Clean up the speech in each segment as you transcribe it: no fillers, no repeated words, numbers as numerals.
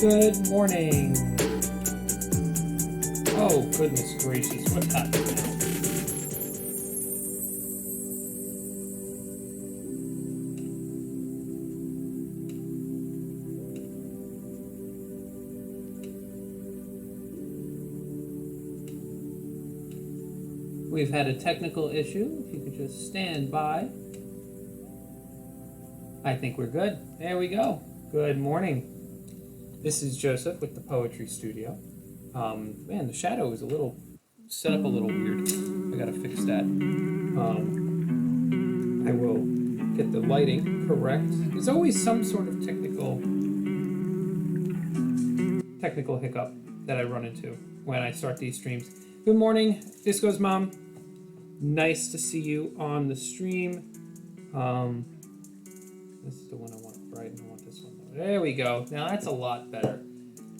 Good morning. Oh, goodness gracious, what happened now? We've had a technical issue. If you could just stand by. I think we're good. There we go. Good morning. This is Joseph with the Poetry Studio. Man, the shadow is set up a little weird. I gotta fix that. I will get the lighting correct. There's always some sort of technical hiccup that I run into when I start these streams. Good morning, Disco's mom. Nice to see you on the stream. This is the one I want, right? I want this one. There we go. Now that's a lot better.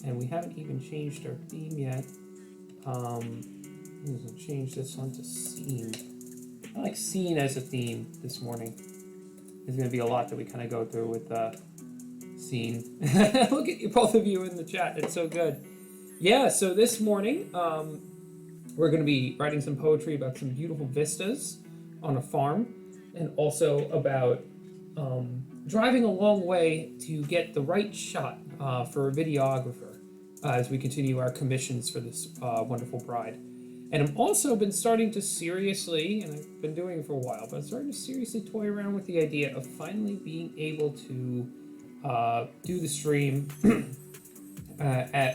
And we haven't even changed our theme yet. I'm going to change this one to scene. I like scene as a theme this morning. There's going to be a lot that we kind of go through with scene. Look at you, both of you in the chat. It's so good. Yeah, so this morning we're going to be writing some poetry about some beautiful vistas on a farm, and also about driving a long way to get the right shot for a videographer as we continue our commissions for this wonderful bride. And I've also been starting to seriously, and I've been doing it for a while, but I'm starting to seriously toy around with the idea of finally being able to do the stream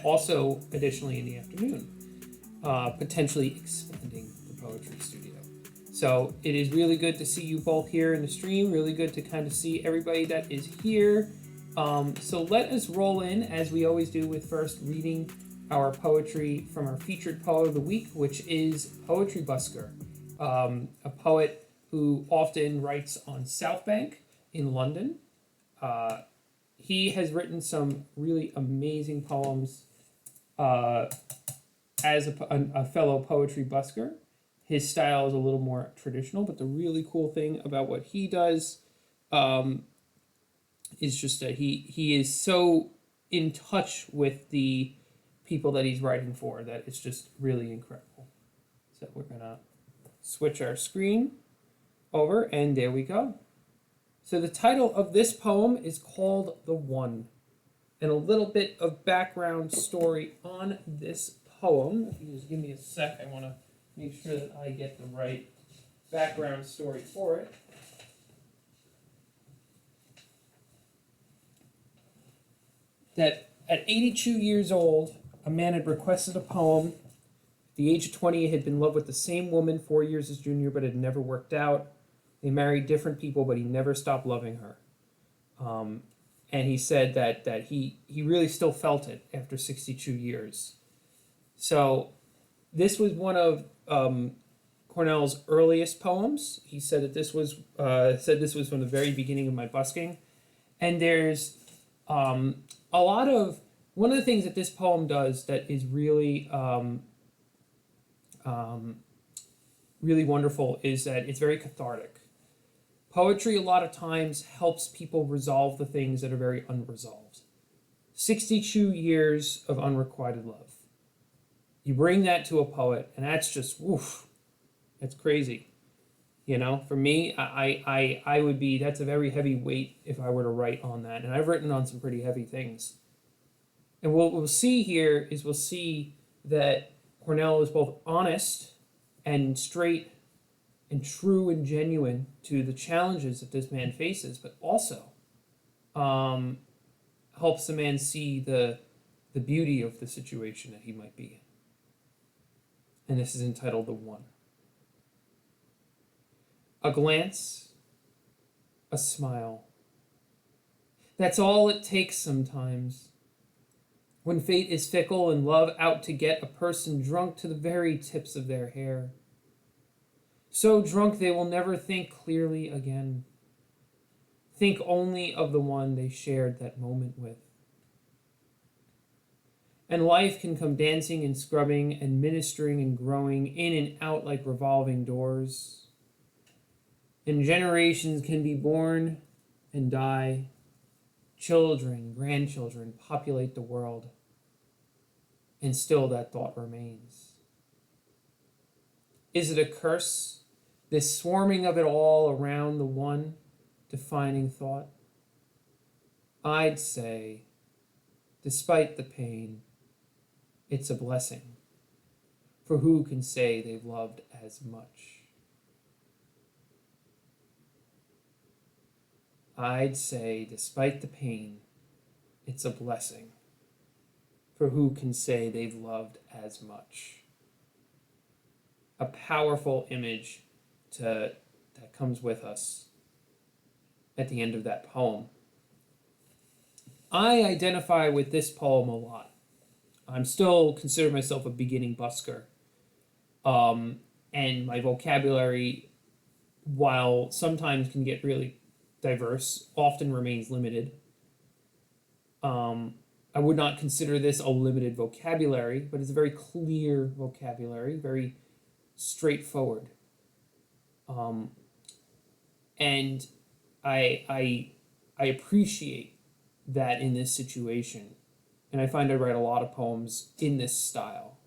also additionally in the afternoon, potentially expanding the poetry studio. So it is really good to see you both here in the stream, really good to kind of see everybody that is here. So let us roll in, as we always do, with first reading our poetry from our featured poet of the week, which is Poetry Busker, a poet who often writes on South Bank in London. He has written some really amazing poems as a fellow poetry busker. His style is a little more traditional, but the really cool thing about what he does is just that he is so in touch with the people that he's writing for that it's just really incredible. So we're gonna switch our screen over, and there we go. So the title of this poem is called The One, and a little bit of background story on this poem. If you just give me a sec, I want to make sure that I get the right background story for it. That at 82 years old, a man had requested a poem. At the age of 20, he had been in love with the same woman 4 years his junior, but it had never worked out. They married different people, but he never stopped loving her. And he said that he really still felt it after 62 years. So this was one of Cornell's earliest poems. He said that this was from the very beginning of my busking. And there's a lot of, one of the things that this poem does that is really really wonderful is that it's very cathartic. Poetry a lot of times helps people resolve the things that are very unresolved. 62 years of unrequited love. You bring that to a poet, and that's just, woof, that's crazy. You know, for me, I would be, that's a very heavy weight if I were to write on that. And I've written on some pretty heavy things. And what we'll see here is we'll see that Cornell is both honest and straight and true and genuine to the challenges that this man faces, but also helps the man see the beauty of the situation that he might be in. And this is entitled The One. A glance, a smile. That's all it takes sometimes. When fate is fickle and love out to get a person drunk to the very tips of their hair. So drunk they will never think clearly again. Think only of the one they shared that moment with. And life can come dancing and scrubbing and ministering and growing in and out like revolving doors. And generations can be born and die children, grandchildren populate the world, and still that thought remains. Is it a curse, this swarming of it all around the one defining thought? I'd say, despite the pain, it's a blessing. For who can say they've loved as much? I'd say, despite the pain, it's a blessing. For who can say they've loved as much? A powerful image that comes with us at the end of that poem. I identify with this poem a lot. I'm still consider myself a beginning busker. And my vocabulary, while sometimes can get really diverse, often remains limited. I would not consider this a limited vocabulary, but it's a very clear vocabulary, very straightforward. And I appreciate that in this situation. And I find I write a lot of poems in this style.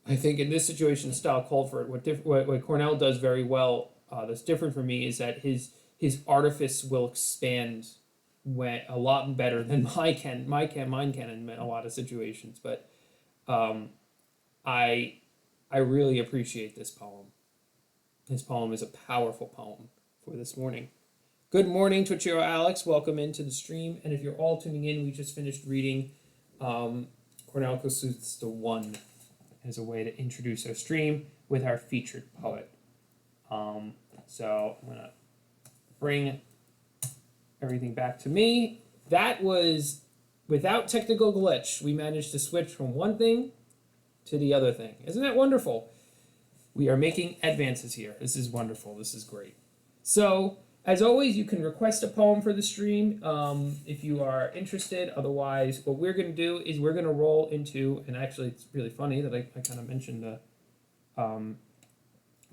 I think in this situation, the style called for it. What Cornell does very well, that's different for me, is that his artifice will expand a lot better than mine can in a lot of situations. But I really appreciate this poem. This poem is a powerful poem for this morning. Good morning, Twitchero Alex. Welcome into the stream. And if you're all tuning in, we just finished reading Cornell Kossuth's The One as a way to introduce our stream with our featured poet. So I'm going to bring everything back to me. That was, without technical glitch, we managed to switch from one thing to the other thing. Isn't that wonderful? We are making advances here. This is wonderful. This is great. So, as always, you can request a poem for the stream if you are interested. Otherwise, what we're going to do is we're going to roll into, and actually it's really funny that I kind of mentioned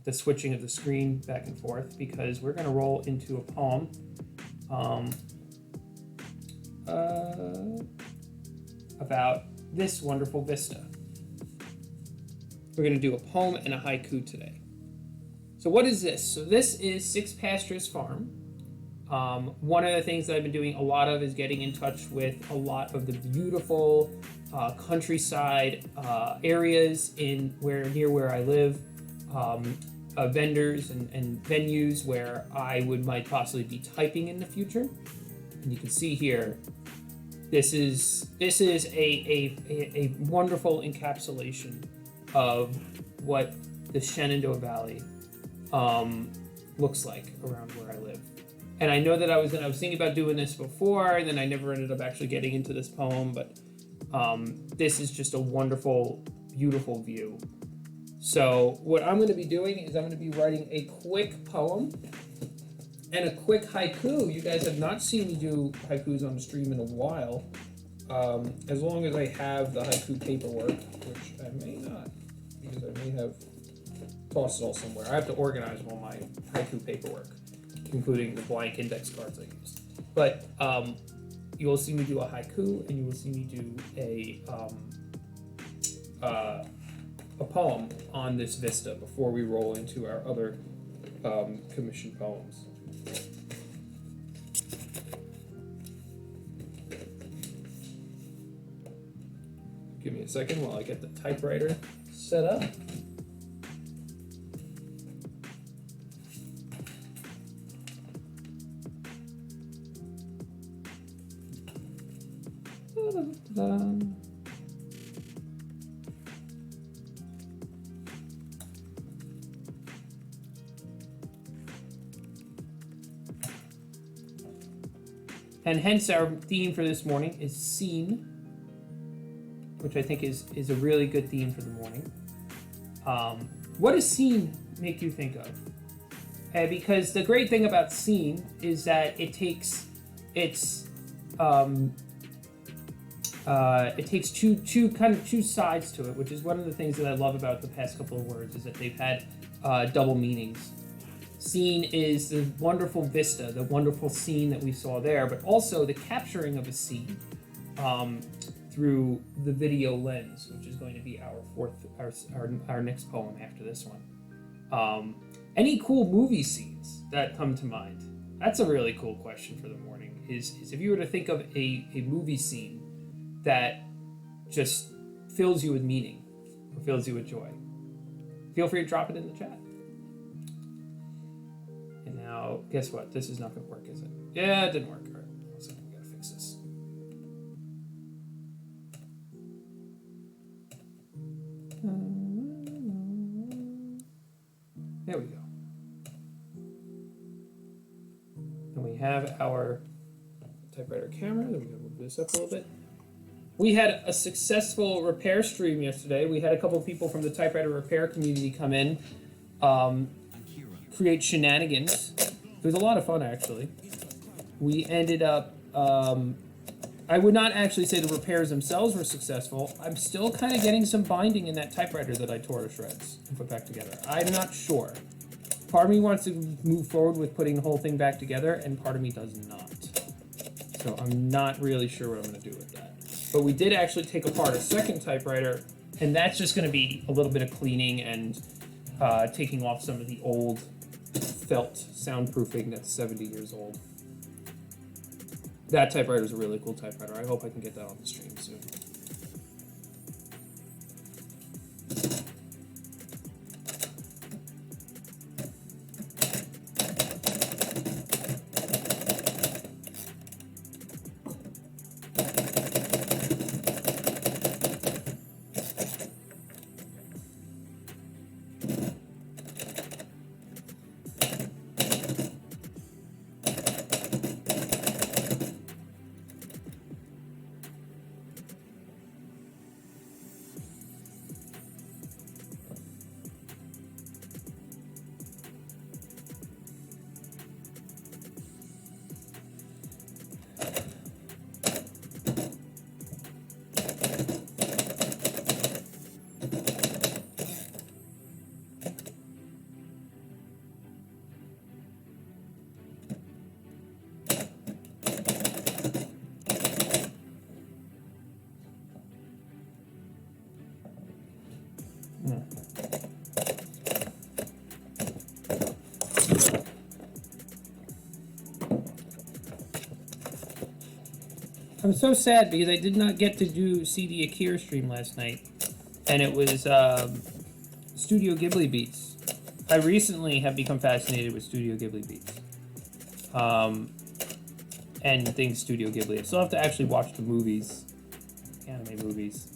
the switching of the screen back and forth, because we're going to roll into a poem about this wonderful vista. We're going to do a poem and a haiku today. So what is this? So this is Six Pastures Farm. One of the things that I've been doing a lot of is getting in touch with a lot of the beautiful countryside areas near where I live, vendors and venues where I might possibly be typing in the future. And you can see here, this is a wonderful encapsulation of what the Shenandoah Valley looks like around where I live. And I know that I was thinking about doing this before, and then I never ended up actually getting into this poem, but this is just a wonderful, beautiful view. So what I'm going to be doing is I'm going to be writing a quick poem and a quick haiku. You guys have not seen me do haikus on the stream in a while. As long as I have the haiku paperwork, which I may not, because I may have tossed it all somewhere. I have to organize all my haiku paperwork, including the blank index cards I used. But you will see me do a haiku, and you will see me do a poem on this vista before we roll into our other commissioned poems. Give me a second while I get the typewriter set up. And hence our theme for this morning is scene, which I think is a really good theme for the morning. What does scene make you think of? Because the great thing about scene is that it takes two sides to it, which is one of the things that I love about the past couple of words, is that they've had double meanings. Scene is the wonderful vista, the wonderful scene that we saw there, but also the capturing of a scene through the video lens, which is going to be our next poem after this one. Any cool movie scenes that come to mind? That's a really cool question for the morning. Is if you were to think of a movie scene that just fills you with meaning or fills you with joy, feel free to drop it in the chat. And now, guess what? This is not going to work, is it? Yeah, it didn't work. All right, so we got to fix this. There we go. And we have our typewriter camera. Then we gotta move this up a little bit. We had a successful repair stream yesterday. We had a couple of people from the typewriter repair community come in, create shenanigans. It was a lot of fun, actually. We ended up, I would not actually say the repairs themselves were successful. I'm still kind of getting some binding in that typewriter that I tore to shreds and put back together. I'm not sure. Part of me wants to move forward with putting the whole thing back together, and part of me does not. So I'm not really sure what I'm going to do with that. But we did actually take apart a second typewriter, and that's just going to be a little bit of cleaning and taking off some of the old felt soundproofing that's 70 years old. That typewriter is a really cool typewriter. I hope I can get that on the stream soon. I'm so sad because I did not get to see the Akira stream last night, and it was Studio Ghibli beats. I recently have become fascinated with Studio Ghibli beats, and things Studio Ghibli. I still have to actually watch the movies, anime movies.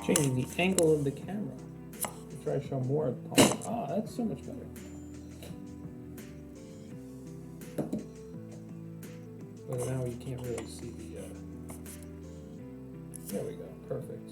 Changing the angle of the camera to try to show more of the polygon. Ah, that's so much better. But now you can't really see the. There we go. Perfect.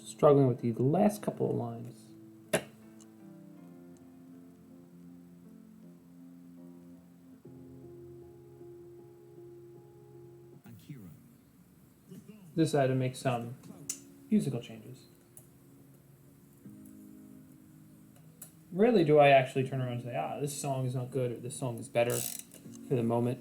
Struggling with the last couple of lines. Decided to make some musical changes. Rarely do I actually turn around and say, ah, this song is not good or this song is better for the moment.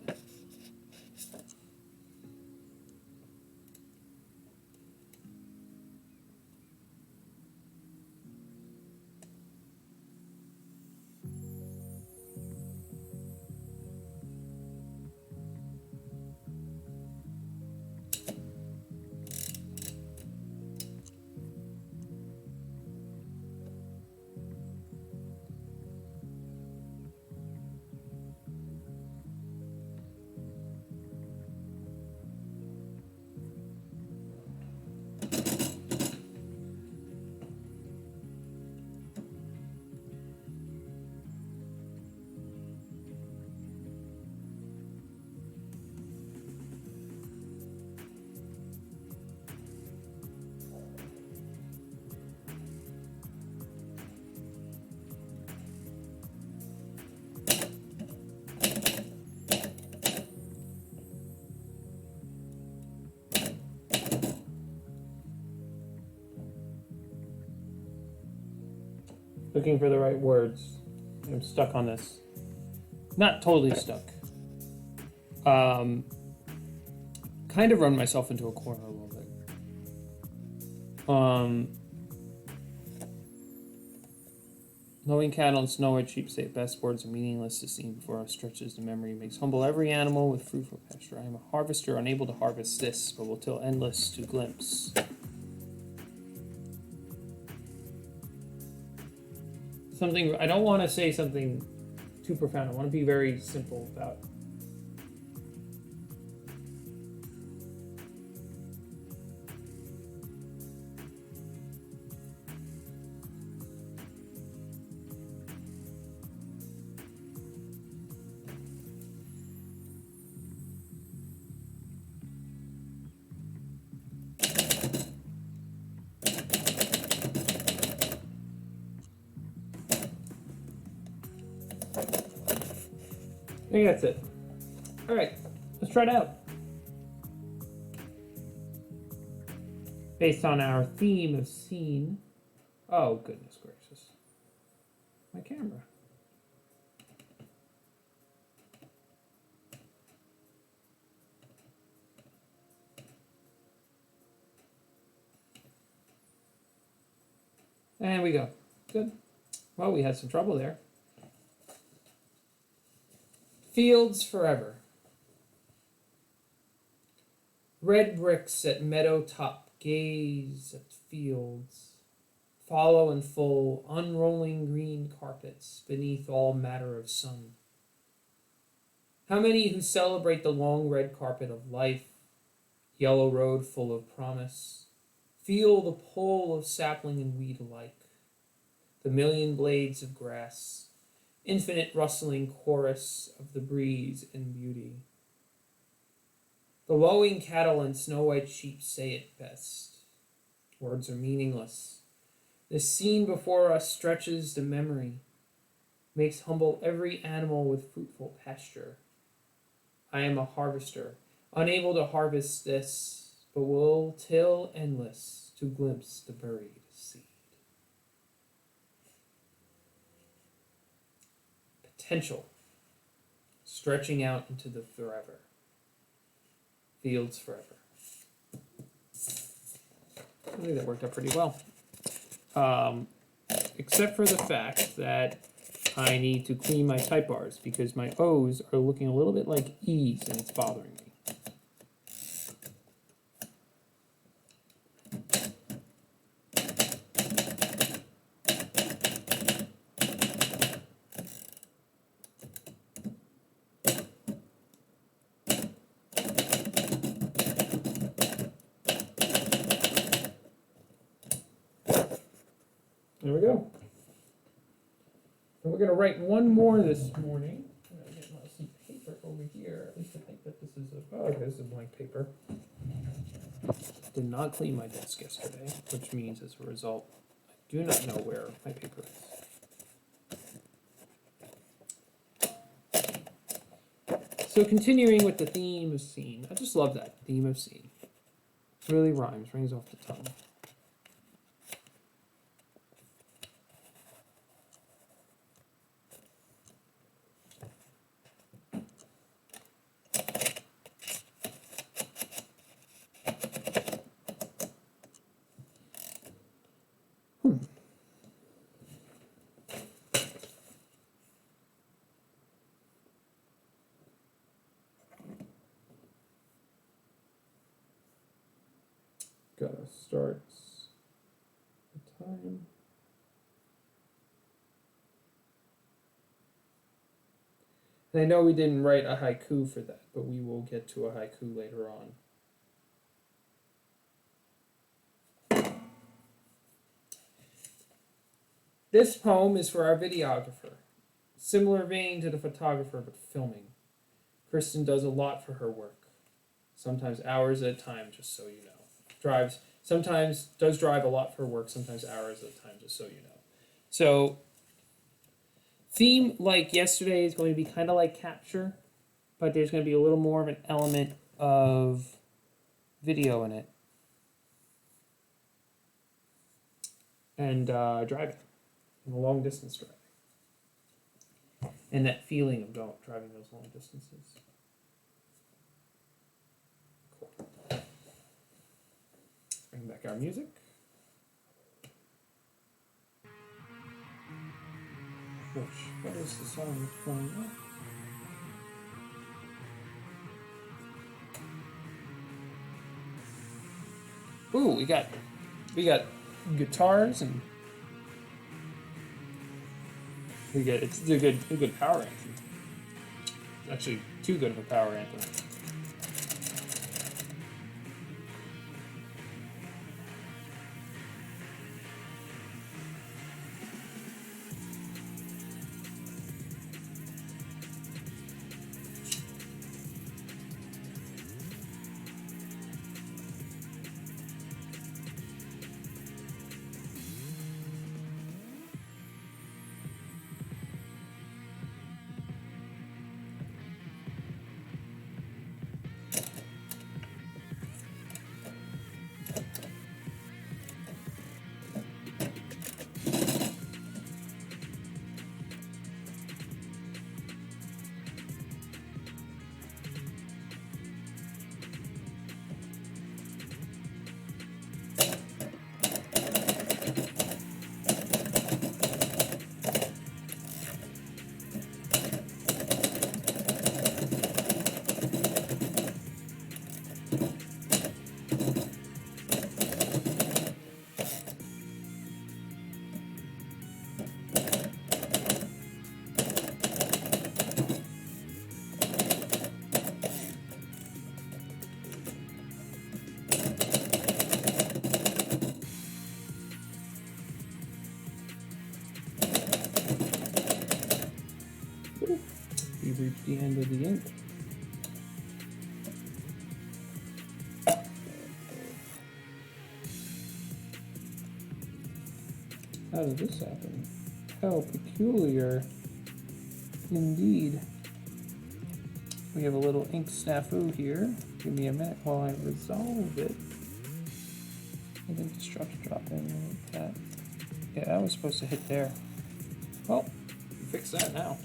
Looking for the right words. I'm stuck on this. Not totally stuck. Kind of run myself into a corner a little bit. Knowing cattle and snow white sheep say best words are meaningless to see before our stretches the memory makes humble every animal with fruitful pasture. I am a harvester unable to harvest this, but will till endless to glimpse. Something, I don't want to say something too profound. I want to be very simple about it. think that's it. All right, let's try it out. Based on our theme of scene. Oh, goodness gracious. My camera. And we go. Good. Well, we had some trouble there. Fields forever. Red bricks at meadow top gaze at fields. Follow in full unrolling green carpets beneath all matter of sun. How many who celebrate the long red carpet of life, yellow road full of promise, feel the pull of sapling and weed alike, the million blades of grass, infinite rustling chorus of the breeze and beauty. The lowing cattle and snow-white sheep say it best. Words are meaningless. The scene before us stretches to memory, makes humble every animal with fruitful pasture. I am a harvester, unable to harvest this, but will till endless to glimpse the buried seed. Potential, stretching out into the forever. Fields forever. I think that worked out pretty well. Except for the fact that I need to clean my type bars because my O's are looking a little bit like E's and it's bothering me. There we go. And we're going to write one more this morning. I'm going to get some paper over here. At least I think that this is this is a blank paper. Did not clean my desk yesterday, which means as a result, I do not know where my paper is. So continuing with the theme of scene. I just love that, theme of scene. It really rhymes, rings off the tongue. Gotta start the time. And I know we didn't write a haiku for that, but we will get to a haiku later on. This poem is for our videographer. Similar vein to the photographer, but filming. Kristen does a lot for her work. Sometimes hours at a time, just so you know. Sometimes does drive a lot for work, sometimes hours at a time, just so you know. So, theme like yesterday is going to be kind of like capture, but there's going to be a little more of an element of video in it. And driving, and long distance driving. And that feeling of driving those long distances. Bring back our music. What is the song that's playing now? Ooh, we got guitars and it's a good power anthem. Actually, too good of a power anthem. reached the end of the ink. How did this happen? How peculiar indeed. We have a little ink snafu here. Give me a minute while I resolve it. I think the strokes drop in like that. Yeah, that was supposed to hit there. Well, fix that now.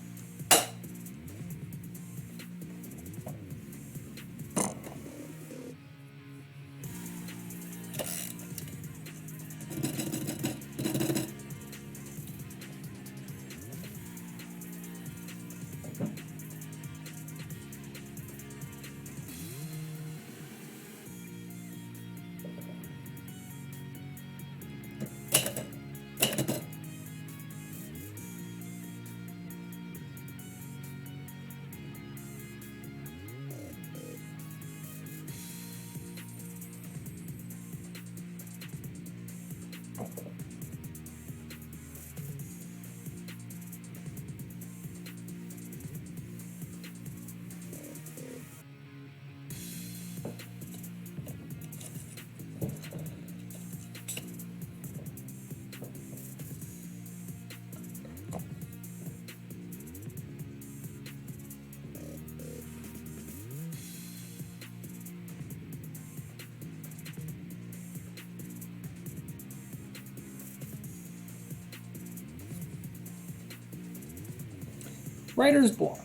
Writer's block.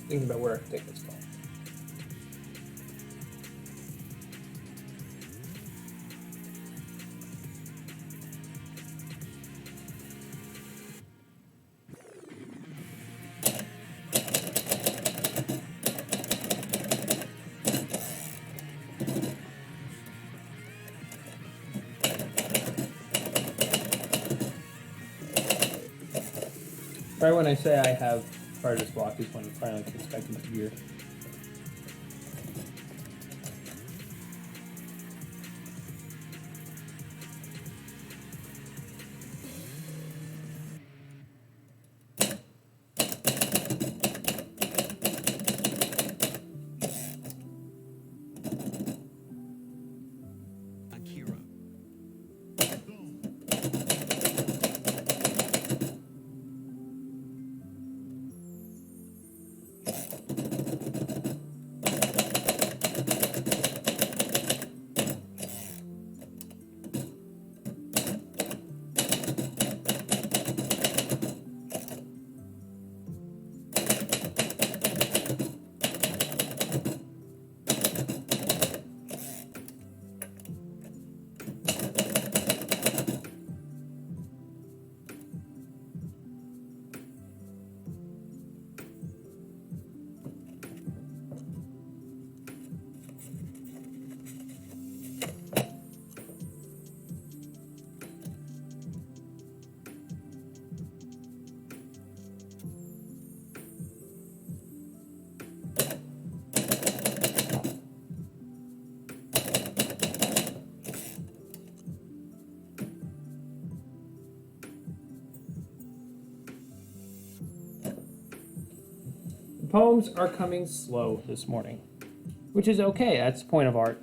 Thinking about where I can take this phone. Right when I say I have writer's block is when it finally kicks back into gear. Poems are coming slow this morning, which is okay. That's the point of art.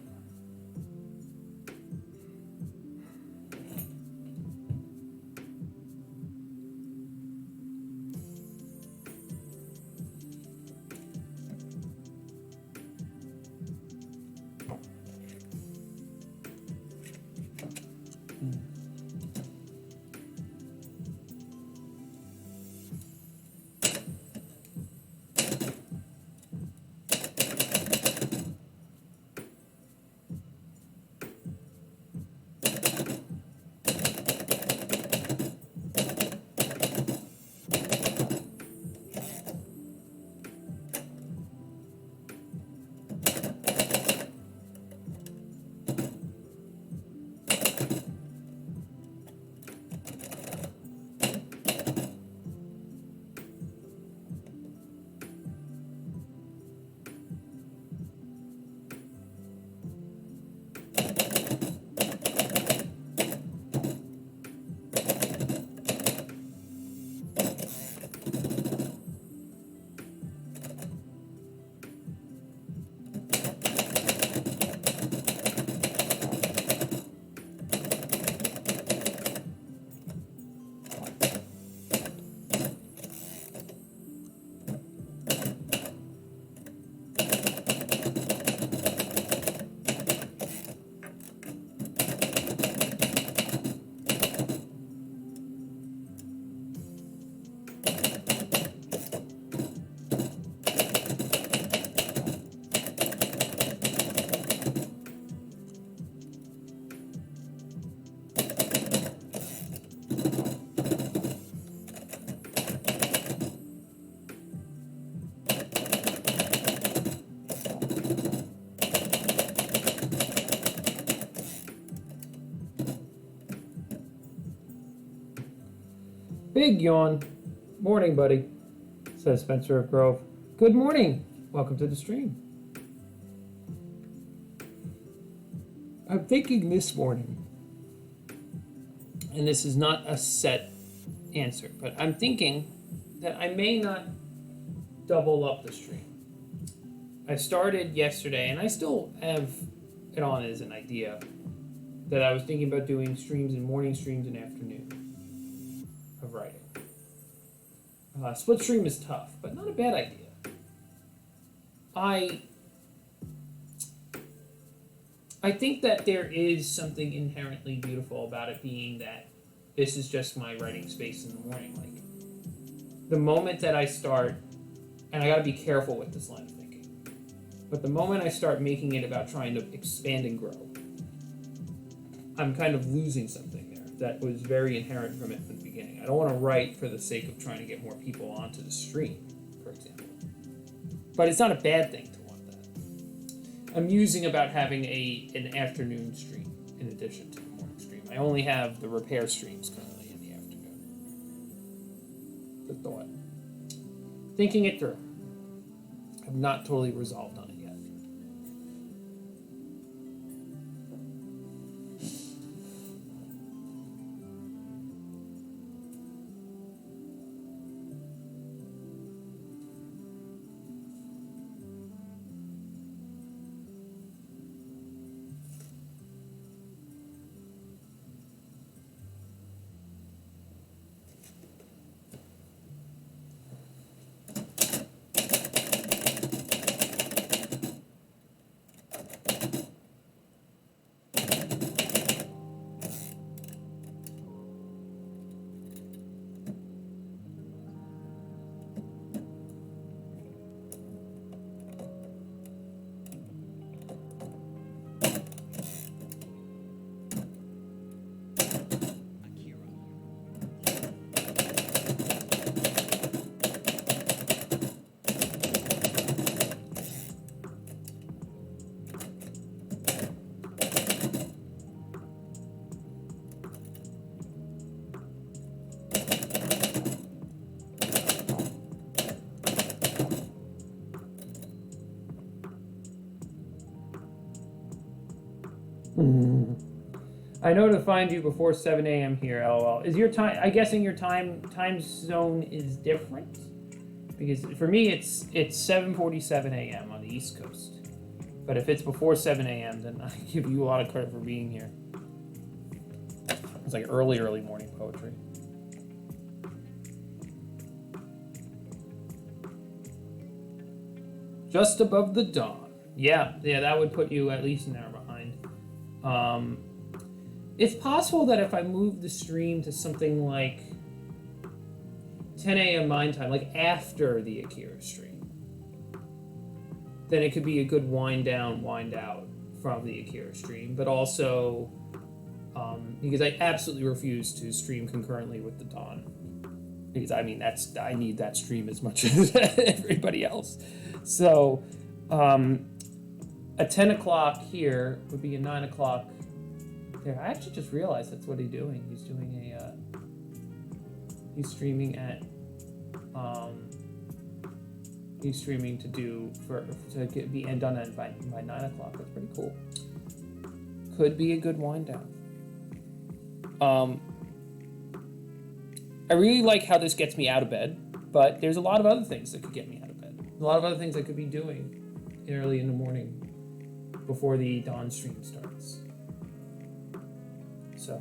Big yawn. Morning, buddy, says Spencer of Grove. Good morning. Welcome to the stream. I'm thinking this morning, and this is not a set answer, but I'm thinking that I may not double up the stream. I started yesterday, and I still have it on as an idea, that I was thinking about doing streams and morning streams and afternoon of writing. Split stream is tough, but not a bad idea. I think that there is something inherently beautiful about it being that this is just my writing space in the morning. Like, the moment that I start, and I gotta be careful with this line of thinking, but the moment I start making it about trying to expand and grow, I'm kind of losing something there that was very inherent from it from the beginning. I don't want to write for the sake of trying to get more people onto the stream, for example. But it's not a bad thing to want that. I'm musing about having an afternoon stream in addition to the morning stream. I only have the repair streams currently in the afternoon. Good thought. Thinking it through. I'm not totally resolved on it yet. I know to find you before 7 a.m. here, lol. Is your time, I'm guessing your time zone is different? Because for me, it's 7:47 a.m. on the East Coast. But if it's before 7 a.m., then I give you a lot of credit for being here. It's like early morning poetry. Just above the dawn. Yeah, that would put you at least an hour behind. It's possible that if I move the stream to something like 10 a.m. mine time, like after the Akira stream, then it could be a good wind down, wind out from the Akira stream, but also because I absolutely refuse to stream concurrently with the dawn. Because I mean, I need that stream as much as everybody else. So a 10 o'clock here would be a 9 o'clock there. I actually just realized that's what he's doing. He's doing he's streaming at he's streaming to be end done by 9 o'clock. That's pretty cool. Could be a good wind down. I really like how this gets me out of bed, but there's a lot of other things that could get me out of bed. A lot of other things I could be doing early in the morning before the dawn stream starts. So,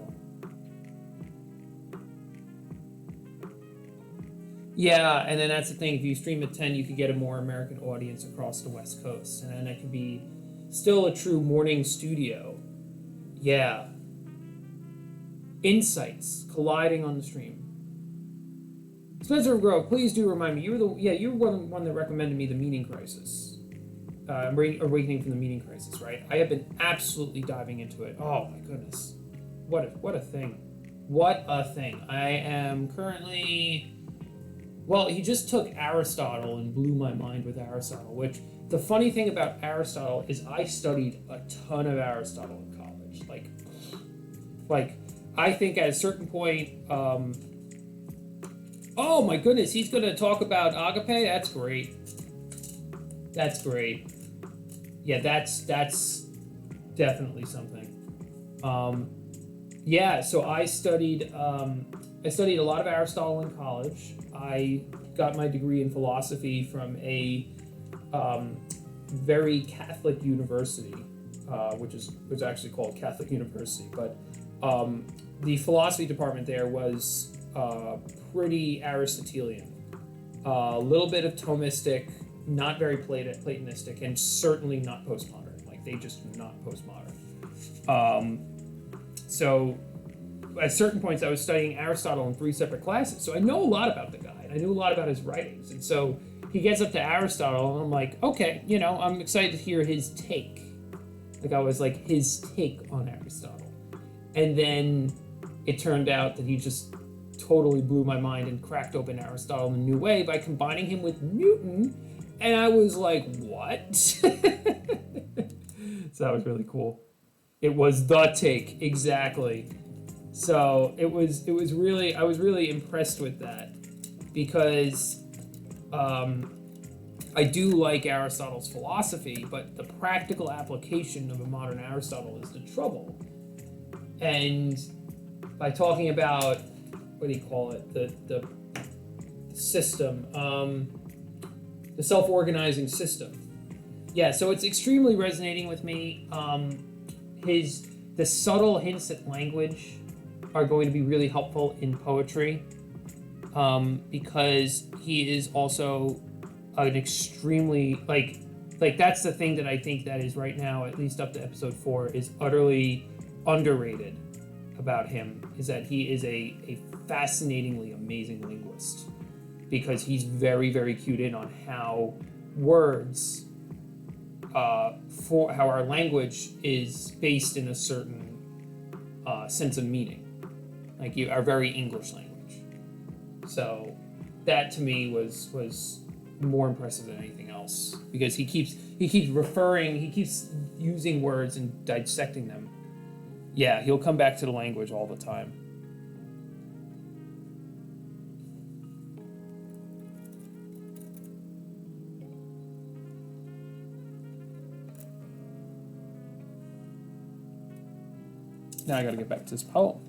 yeah, and then that's the thing. If you stream at 10, you could get a more American audience across the West Coast, and then it could be still a true morning studio. Yeah. Insights colliding on the stream. Spencer of Grove, please do remind me. You were the one that recommended me the Meaning Crisis. Awakening from the Meaning Crisis, right? I have been absolutely diving into it. Oh my goodness. What a thing. What a thing. I am currently... Well, he just took Aristotle and blew my mind with Aristotle, which the funny thing about Aristotle is I studied a ton of Aristotle in college. Like I think at a certain point, Oh my goodness, he's going to talk about agape? That's great. That's great. Yeah, that's definitely something. Yeah, so I studied a lot of Aristotle in college. I got my degree in philosophy from a very Catholic university, which was actually called Catholic University, but the philosophy department there was pretty Aristotelian. A little bit of Thomistic, not very Platonistic, and certainly not postmodern. Like, they just were not postmodern. So at certain points I was studying Aristotle in 3 separate classes. So I know a lot about the guy, and I knew a lot about his writings. And so he gets up to Aristotle, and I'm like, okay, I'm excited to hear his take. Like, I was like, his take on Aristotle. And then it turned out that he just totally blew my mind and cracked open Aristotle in a new way by combining him with Newton. And I was like, what? So that was really cool. It was the take, exactly. So I was really impressed with that, because I do like Aristotle's philosophy, but the practical application of a modern Aristotle is the trouble. And by talking about, what do you call it, the system, the self-organizing system. Yeah, so it's extremely resonating with me. The subtle hints at language are going to be really helpful in poetry, because he is also an extremely, like that's the thing that I think that is right now, at least up to episode 4, is utterly underrated about him, is that he is a fascinatingly amazing linguist, because he's very, very cued in on how words, for how our language is based in a certain sense of meaning, like our very English language. So that to me was more impressive than anything else, because he keeps using words and dissecting them. Yeah, he'll come back to the language all the time. Now I gotta get back to this poem.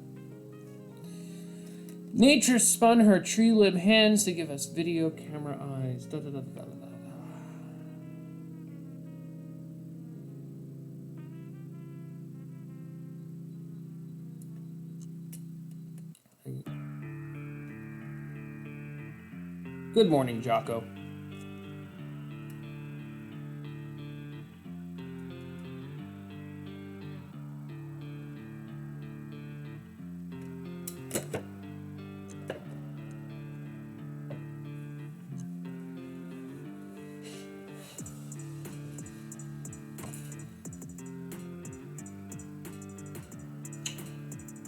Nature spun her tree limb hands to give us video camera eyes. Da, da, da, da, da, da. Good morning, Jocko.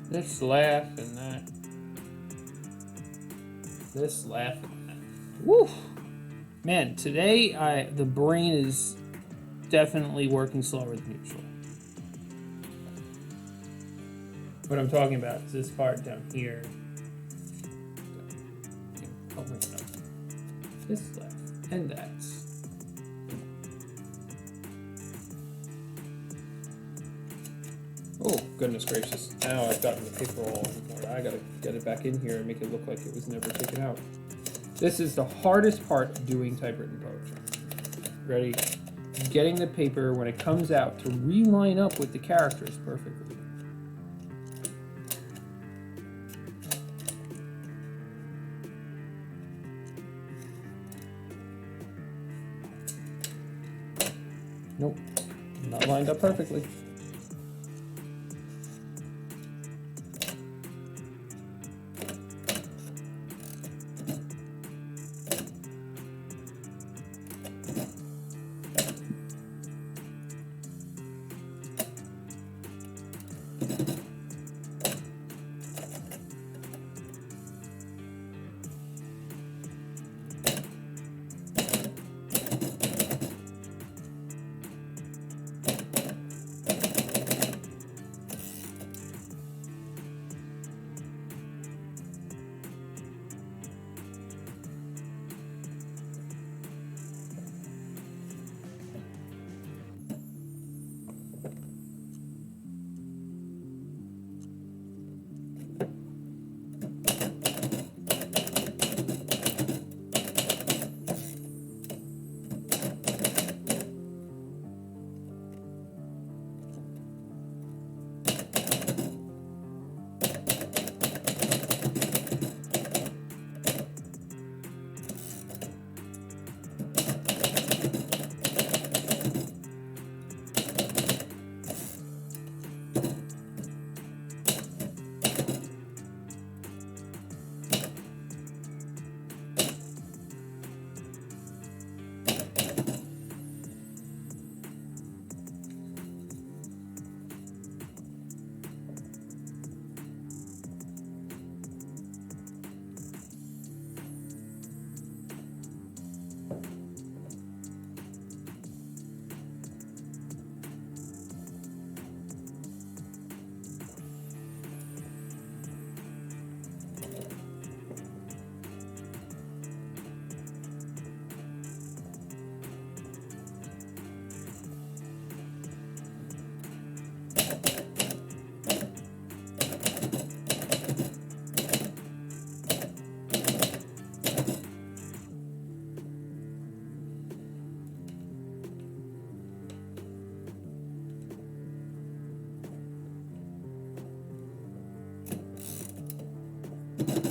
This laugh and that. This laugh and that. Woo! Man, today the brain is definitely working slower than usual. What I'm talking about is this part down here. I'll bring it up. This laugh and that. Oh, goodness gracious. Now I've gotten the paper all over. I gotta get it back in here and make it look like it was never taken out. This is the hardest part of doing typewritten poetry. Ready? Getting the paper, when it comes out, to reline up with the characters perfectly. Nope, not lined up perfectly. 1, 2,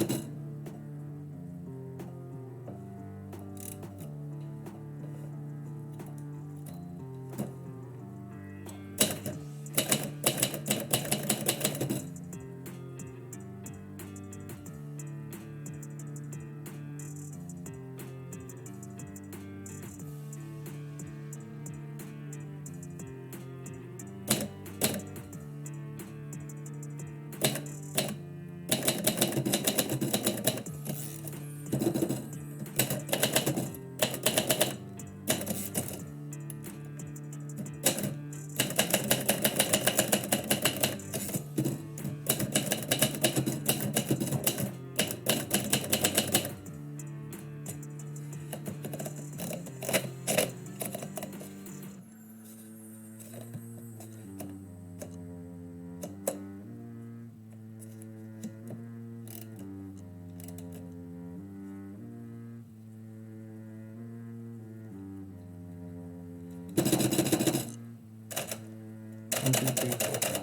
3, 4, 5.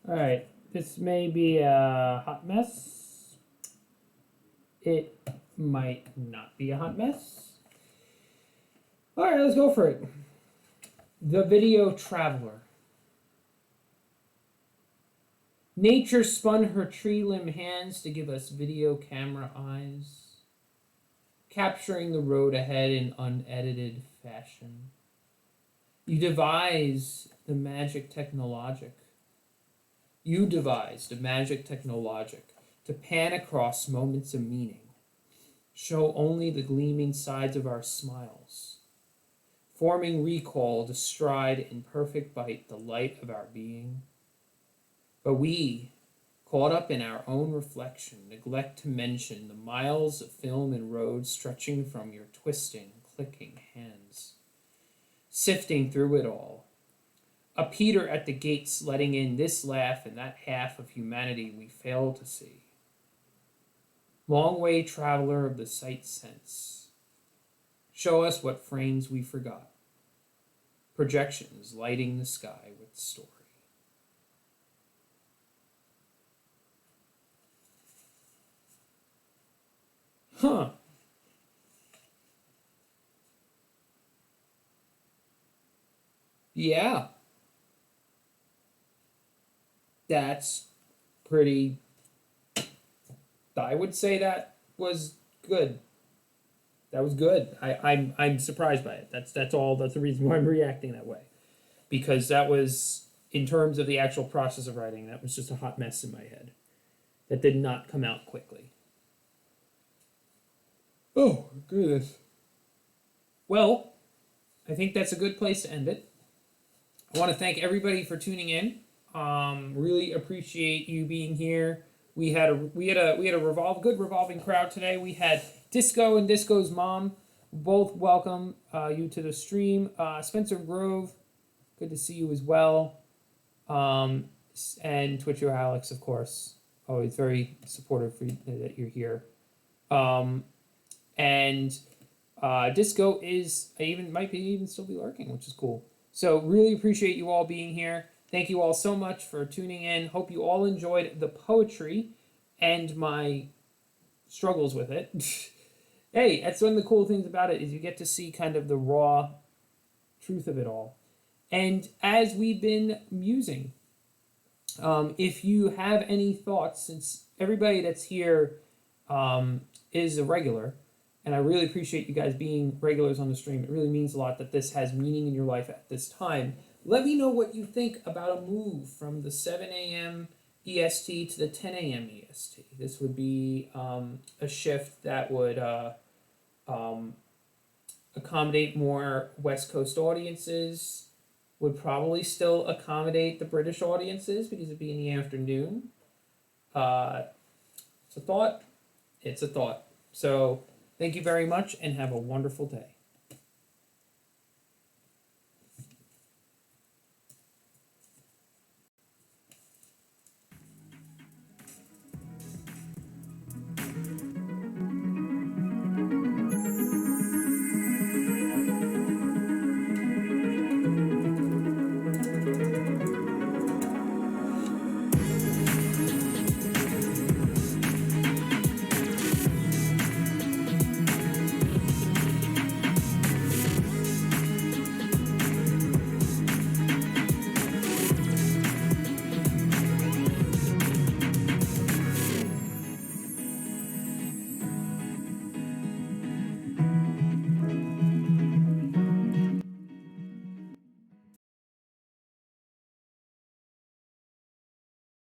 Alright, this may be a hot mess. It might not be a hot mess. Alright, let's go for it. The Video Traveler. Nature spun her tree limb hands to give us video camera eyes, capturing the road ahead in unedited fashion. You devise the magic technologic. You devised a magic technologic to pan across moments of meaning, show only the gleaming sides of our smiles, forming recall to stride in perfect bite the light of our being. But we, caught up in our own reflection, neglect to mention the miles of film and road stretching from your twisting, clicking hands, sifting through it all. A Peter at the gates letting in this laugh and that half of humanity we fail to see. Long way traveler of the sight sense, show us what frames we forgot. Projections lighting the sky with story. Huh. Yeah. That's pretty. I would say that was good. That was good. I'm surprised by it. That's all. That's the reason why I'm reacting that way, because that was, in terms of the actual process of writing, that was just a hot mess in my head. That did not come out quickly. Oh goodness. Well, I think that's a good place to end it. I want to thank everybody for tuning in. Really appreciate you being here. We had a good revolving crowd today. We had Disco and Disco's mom. Both welcome you to the stream. Spencer Grove, good to see you as well. And Twitcher Alex, of course, always very supportive for you, that you're here. And Disco might even still be lurking, which is cool. So really appreciate you all being here. Thank you all so much for tuning in. Hope you all enjoyed the poetry and my struggles with it. Hey, that's one of the cool things about it, is you get to see kind of the raw truth of it all. And as we've been musing, if you have any thoughts, since everybody that's here is a regular, and I really appreciate you guys being regulars on the stream. It really means a lot that this has meaning in your life at this time. Let me know what you think about a move from the 7 a.m. EST to the 10 a.m. EST. This would be a shift that would accommodate more West Coast audiences, would probably still accommodate the British audiences because it'd be in the afternoon. It's a thought. It's a thought. So thank you very much and have a wonderful day.